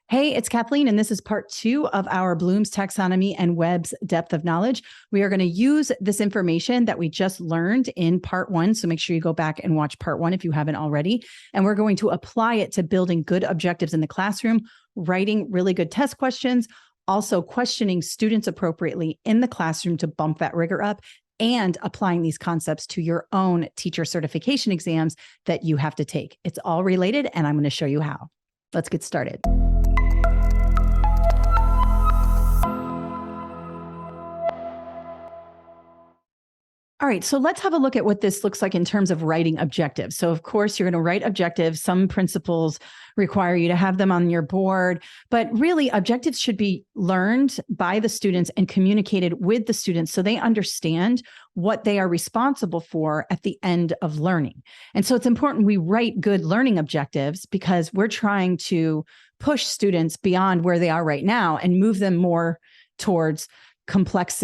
Hey, it's Kathleen, and this is part 2 of our Bloom's Taxonomy and Webb's Depth of Knowledge. We are going to use this information that we just learned in part 1. So make sure you go back and watch part 1 if you haven't already. And we're going to apply it to building good objectives in the classroom, writing really good test questions, also questioning students appropriately in the classroom to bump that rigor up, and applying these concepts to your own teacher certification exams that you have to take. It's all related, and I'm going to show you how. Let's get started. All right, so let's have a look at what this looks like in terms of writing objectives. So of course, you're going to write objectives. Some principles require you to have them on your board, but really objectives should be learned by the students and communicated with the students so they understand what they are responsible for at the end of learning. And so it's important we write good learning objectives because we're trying to push students beyond where they are right now and move them more towards complex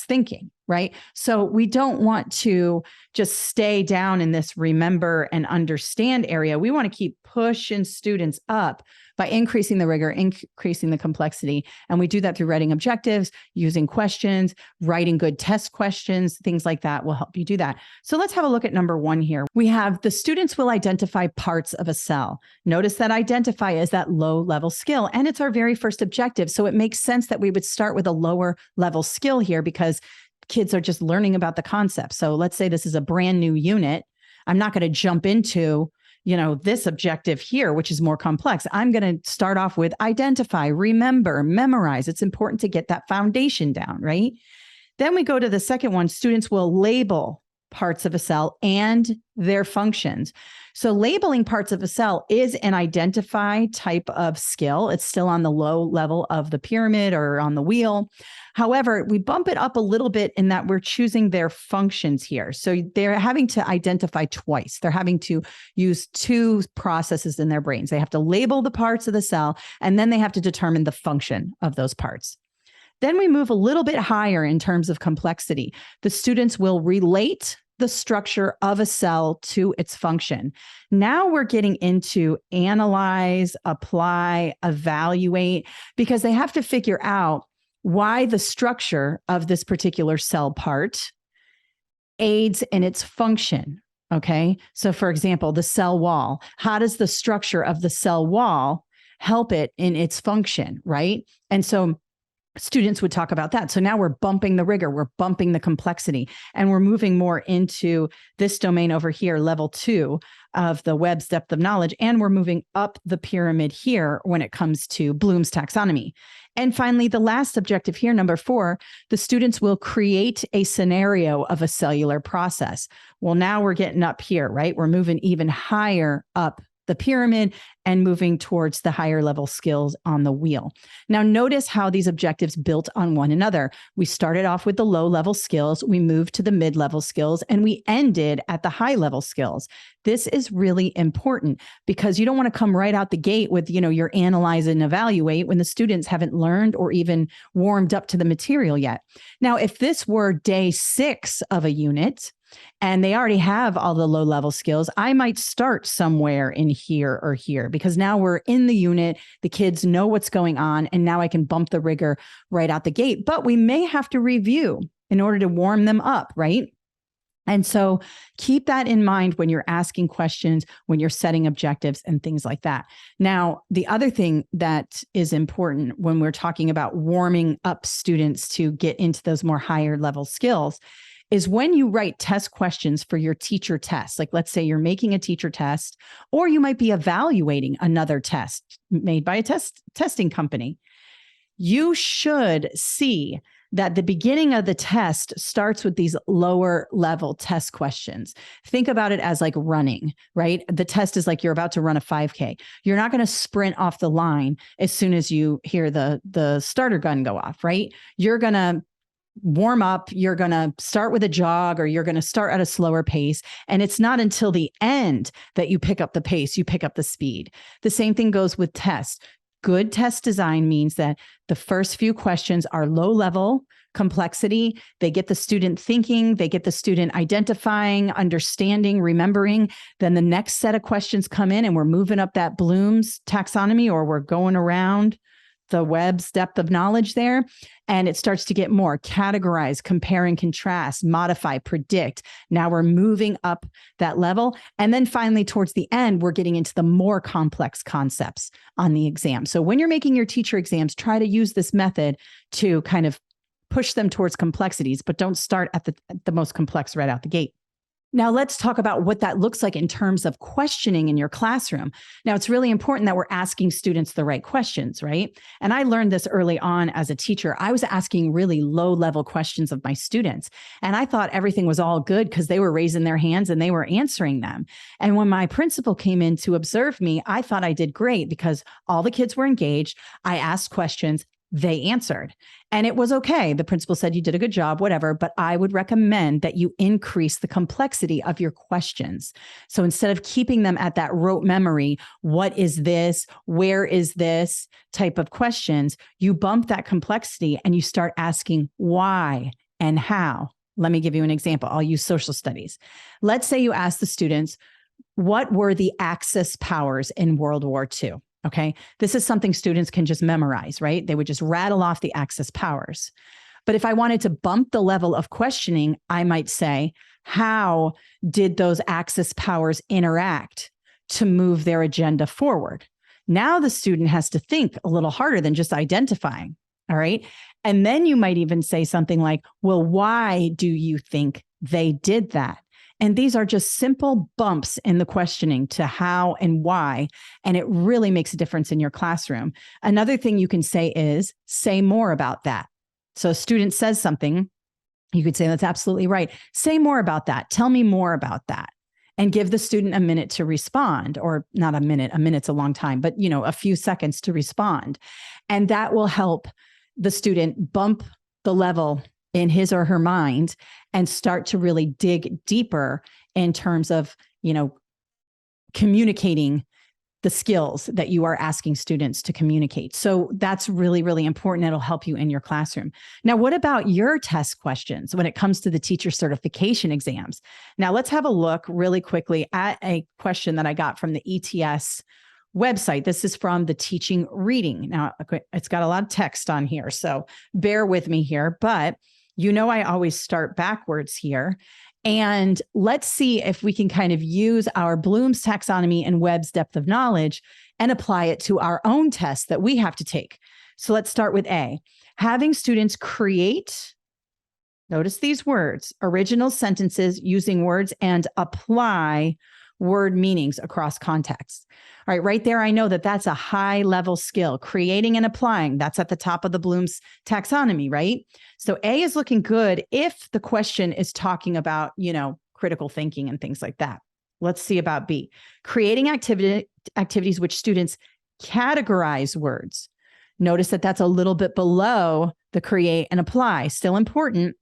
thinking, right? So we don't want to just stay down in this remember and understand area. We want to keep pushing students up by increasing the rigor, increasing the complexity. And we do that through writing objectives, using questions, writing good test questions, things like that will help you do that. So let's have a look at number 1 here. We have the students will identify parts of a cell. Notice that identify is that low level skill, and it's our very first objective. So it makes sense that we would start with a lower level skill here because kids are just learning about the concept. So let's say this is a brand new unit. I'm not going to jump into this objective here, which is more complex. I'm going to start off with identify, remember, memorize. It's important to get that foundation down, right? Then we go to the second one. Students will label parts of a cell and their functions. So labeling parts of a cell is an identify type of skill. It's still on the low level of the pyramid or on the wheel. However, we bump it up a little bit in that we're choosing their functions here. So they're having to identify twice. They're having to use 2 processes in their brains. They have to label the parts of the cell, and then they have to determine the function of those parts. Then we move a little bit higher in terms of complexity. The students will relate the structure of a cell to its function. Now we're getting into analyze, apply, evaluate, because they have to figure out why the structure of this particular cell part aids in its function. Okay. So for example, the cell wall, how does the structure of the cell wall help it in its function? Right. And so students would talk about that. So now we're bumping the rigor, we're bumping the complexity, and we're moving more into this domain over here, level 2 of the Webb's depth of knowledge. And we're moving up the pyramid here when it comes to Bloom's taxonomy. And finally, the last objective here, number 4, the students will create a scenario of a cellular process. Well, now we're getting up here, right? We're moving even higher up the pyramid and moving towards the higher level skills on the wheel. Now, notice how these objectives built on one another. We started off with the low level skills, we moved to the mid level skills, and we ended at the high level skills. This is really important because you don't want to come right out the gate with, your analyze and evaluate when the students haven't learned or even warmed up to the material yet. Now, if this were day 6 of a unit, and they already have all the low level skills, I might start somewhere in here or here because now we're in the unit, the kids know what's going on, and now I can bump the rigor right out the gate. But we may have to review in order to warm them up, right? And so keep that in mind when you're asking questions, when you're setting objectives and things like that. Now, the other thing that is important when we're talking about warming up students to get into those more higher level skills is when you write test questions for your teacher test. Like let's say you're making a teacher test, or you might be evaluating another test made by a testing company. You should see that the beginning of the test starts with these lower level test questions. Think about it as like running, right? The test is like you're about to run a 5K. You're not going to sprint off the line as soon as you hear the starter gun go off, right? You're going to warm up, you're going to start with a jog, or you're going to start at a slower pace. And it's not until the end that you pick up the pace, you pick up the speed. The same thing goes with tests. Good test design means that the first few questions are low level complexity. They get the student thinking, they get the student identifying, understanding, remembering. Then the next set of questions come in and we're moving up that Bloom's taxonomy, or we're going around the Webb's depth of knowledge there. And it starts to get more categorize, compare and contrast, modify, predict. Now we're moving up that level. And then finally, towards the end, we're getting into the more complex concepts on the exam. So when you're making your teacher exams, try to use this method to kind of push them towards complexities, but don't start at the most complex right out the gate. Now, let's talk about what that looks like in terms of questioning in your classroom. Now, it's really important that we're asking students the right questions, right? And I learned this early on as a teacher. I was asking really low-level questions of my students, and I thought everything was all good because they were raising their hands and they were answering them. And when my principal came in to observe me, I thought I did great because all the kids were engaged. I asked questions. They answered, and it was okay. The principal said, you did a good job, whatever, but I would recommend that you increase the complexity of your questions. So instead of keeping them at that rote memory, what is this, where is this type of questions, you bump that complexity and you start asking why and how. Let me give you an example. I'll use social studies. Let's say you ask the students, what were the Axis powers in World War II? Okay, this is something students can just memorize, right? They would just rattle off the Axis powers. But if I wanted to bump the level of questioning, I might say, how did those Axis powers interact to move their agenda forward? Now the student has to think a little harder than just identifying, all right? And then you might even say something like, well, why do you think they did that? And these are just simple bumps in the questioning to how and why. And it really makes a difference in your classroom. Another thing you can say is, say more about that. So a student says something, you could say, that's absolutely right. Say more about that. Tell me more about that. And give the student a minute to respond, or not a minute's a long time, but a few seconds to respond. And that will help the student bump the level in his or her mind and start to really dig deeper in terms of, communicating the skills that you are asking students to communicate. So that's really, really important. It'll help you in your classroom. Now, what about your test questions when it comes to the teacher certification exams? Now, let's have a look really quickly at a question that I got from the ETS website. This is from the teaching reading. Now, it's got a lot of text on here, so bear with me here, but I always start backwards here. And let's see if we can kind of use our Bloom's taxonomy and Webb's depth of knowledge and apply it to our own tests that we have to take. So let's start with A, having students create, notice these words, original sentences using words and apply word meanings across contexts. All right there, I know that that's a high level skill. Creating and applying, that's at the top of the Bloom's taxonomy, right? So A is looking good if the question is talking about, critical thinking and things like that. Let's see about B. Creating activities which students categorize words. Notice that that's a little bit below the create and apply. Still important,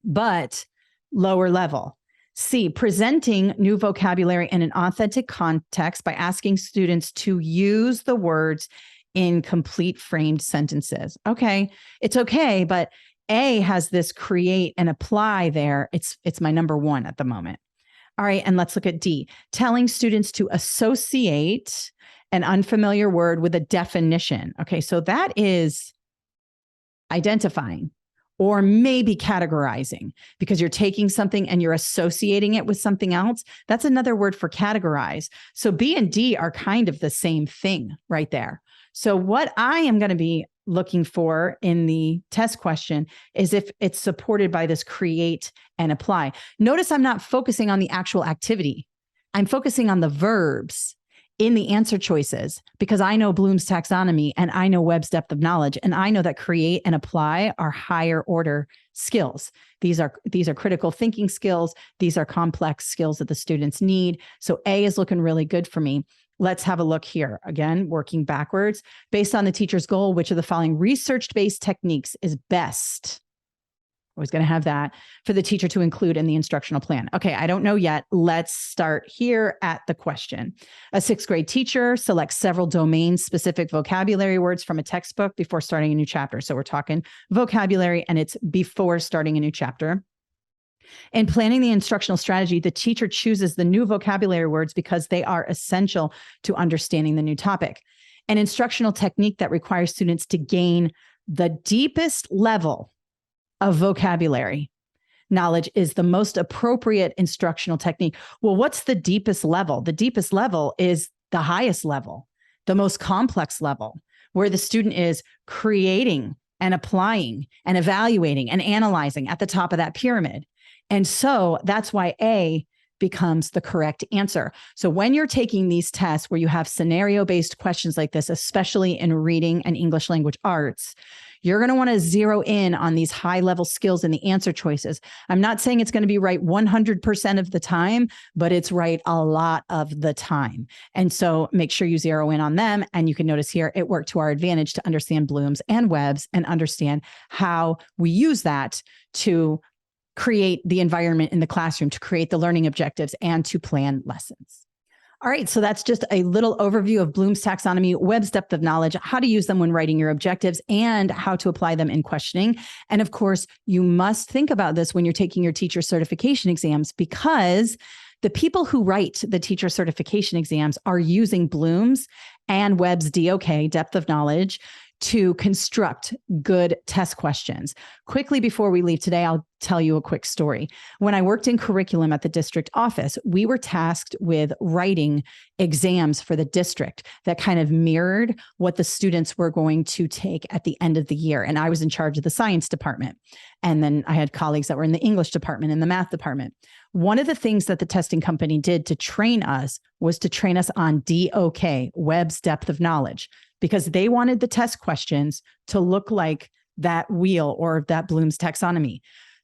but lower level. C, presenting new vocabulary in an authentic context by asking students to use the words in complete framed sentences. Okay, it's okay, but A has this create and apply there. It's my number one at the moment. All right, and let's look at D, telling students to associate an unfamiliar word with a definition. Okay, so that is identifying, or maybe categorizing, because you're taking something and you're associating it with something else. That's another word for categorize. So B and D are kind of the same thing right there. So what I am going to be looking for in the test question is if it's supported by this create and apply. Notice I'm not focusing on the actual activity. I'm focusing on the verbs in the answer choices, because I know Bloom's taxonomy and I know Webb's depth of knowledge, and I know that create and apply are higher order skills. These are critical thinking skills. These are complex skills that the students need. So A is looking really good for me. Let's have a look here. Again, working backwards. Based on the teacher's goal, which of the following research-based techniques is best? Always going to have that for the teacher to include in the instructional plan. Okay, I don't know yet. Let's start here at the question. A 6th grade teacher selects several domain-specific vocabulary words from a textbook before starting a new chapter. So we're talking vocabulary, and it's before starting a new chapter. In planning the instructional strategy, the teacher chooses the new vocabulary words because they are essential to understanding the new topic. An instructional technique that requires students to gain the deepest level of vocabulary knowledge is the most appropriate instructional technique. Well, what's the deepest level? The deepest level is the highest level, the most complex level, where the student is creating and applying and evaluating and analyzing at the top of that pyramid. And so that's why A becomes the correct answer. So when you're taking these tests where you have scenario-based questions like this, especially in reading and English language arts, you're going to want to zero in on these high-level skills in the answer choices. I'm not saying it's going to be right 100% of the time, but it's right a lot of the time. And so make sure you zero in on them. And you can notice here, it worked to our advantage to understand Bloom's and Webb's and understand how we use that to create the environment in the classroom, to create the learning objectives, and to plan lessons. All right, so that's just a little overview of Bloom's taxonomy, Webb's depth of knowledge, how to use them when writing your objectives, and how to apply them in questioning. And of course, you must think about this when you're taking your teacher certification exams, because the people who write the teacher certification exams are using Bloom's and Webb's DOK, depth of knowledge, to construct good test questions. Quickly before we leave today, I'll tell you a quick story. When I worked in curriculum at the district office, we were tasked with writing exams for the district that kind of mirrored what the students were going to take at the end of the year. And I was in charge of the science department. And then I had colleagues that were in the English department and the math department. One of the things that the testing company did to train us was to train us on DOK, Webb's depth of knowledge, because they wanted the test questions to look like that wheel or that Bloom's taxonomy.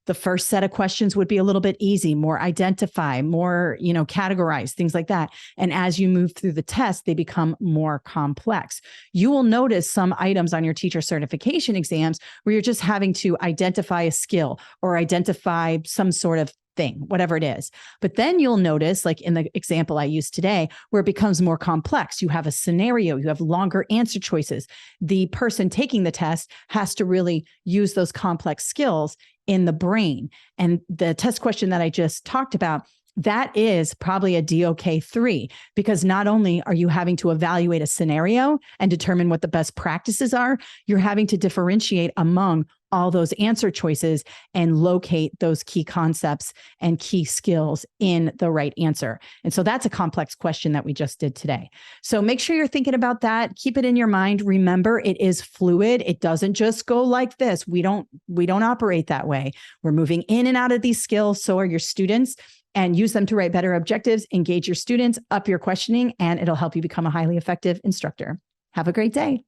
The first set of questions would be a little bit easy, more identify, more, categorize, things like that. And as you move through the test, they become more complex. You will notice some items on your teacher certification exams where you're just having to identify a skill or identify some sort of thing, whatever it is. But then you'll notice, like in the example I used today, where it becomes more complex. You have a scenario, you have longer answer choices. The person taking the test has to really use those complex skills in the brain. And the test question that I just talked about, that is probably a DOK 3, because not only are you having to evaluate a scenario and determine what the best practices are, you're having to differentiate among all those answer choices and locate those key concepts and key skills in the right answer. And so that's a complex question that we just did today. So make sure you're thinking about that. Keep it in your mind. Remember, it is fluid. It doesn't just go like this. We don't operate that way. We're moving in and out of these skills. So are your students. And use them to write better objectives, engage your students, up your questioning, and it'll help you become a highly effective instructor. Have a great day.